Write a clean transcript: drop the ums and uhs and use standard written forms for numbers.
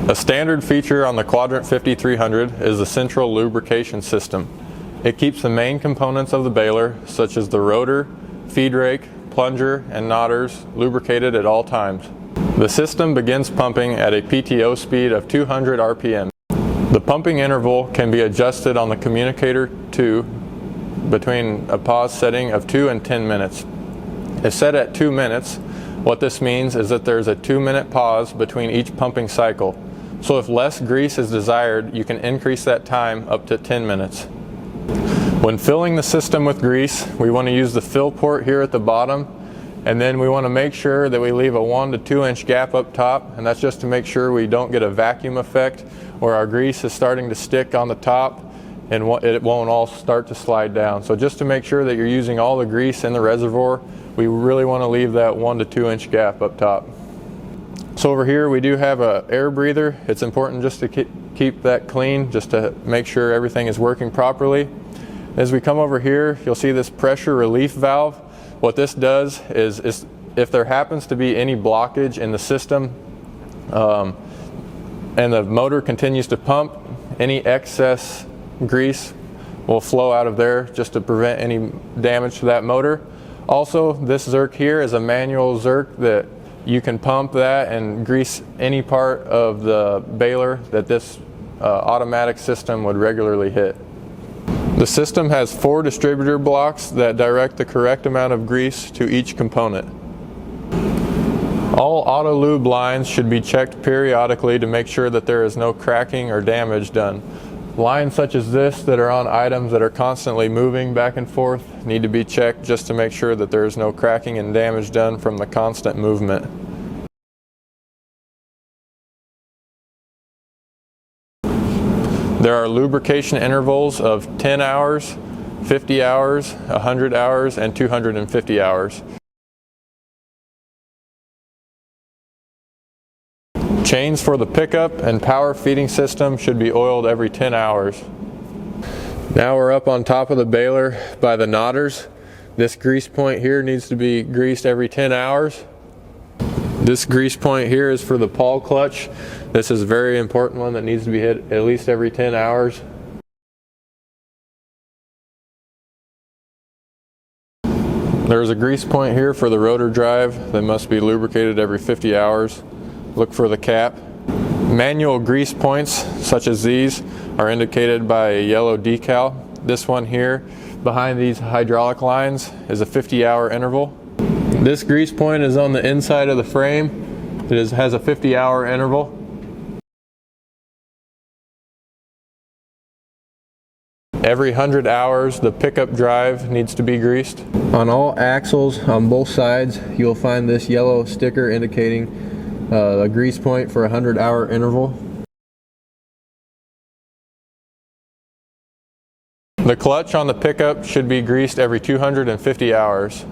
A standard feature on the Quadrant 5300 is the central lubrication system. It keeps the main components of the baler, such as the rotor, feed rake, plunger, and knotters, lubricated at all times. The system begins pumping at a PTO speed of 200 RPM. The pumping interval can be adjusted on the communicator between a pause setting of 2 and 10 minutes. If set at 2 minutes, what this means is that there's a 2-minute pause between each pumping cycle. So if less grease is desired, you can increase that time up to 10 minutes. When filling the system with grease, we want to use the fill port here at the bottom, and then we want to make sure that we leave a 1 to 2 inch gap up top, and that's just to make sure we don't get a vacuum effect where our grease is starting to stick on the top and it won't all start to slide down. So just to make sure that you're using all the grease in the reservoir, we really want to leave that 1 to 2 inch gap up top. So over here we do have an air breather. It's important just to keep that clean, just to make sure everything is working properly. As we come over here, you'll see this pressure relief valve. What this does is if there happens to be any blockage in the system and the motor continues to pump, any excess grease will flow out of there just to prevent any damage to that motor. Also, this Zerk here is a manual Zerk that you can pump that and grease any part of the baler that this automatic system would regularly hit. The system has 4 distributor blocks that direct the correct amount of grease to each component. All auto lube lines should be checked periodically to make sure that there is no cracking or damage done. Lines such as this that are on items that are constantly moving back and forth need to be checked just to make sure that there is no cracking and damage done from the constant movement. There are lubrication intervals of 10 hours, 50 hours, 100 hours, and 250 hours. Chains for the pickup and power feeding system should be oiled every 10 hours. Now we're up on top of the baler by the knotters. This grease point here needs to be greased every 10 hours. This grease point here is for the pawl clutch. This is a very important one that needs to be hit at least every 10 hours. There's a grease point here for the rotor drive that must be lubricated every 50 hours. Look for the cap. Manual grease points such as these are indicated by a yellow decal. This one here behind these hydraulic lines is a 50-hour interval. This grease point is on the inside of the frame. It has a 50-hour interval. Every 100 hours, the pickup drive needs to be greased. On all axles on both sides, you'll find this yellow sticker indicating a grease point for a 100-hour interval. The clutch on the pickup should be greased every 250 hours.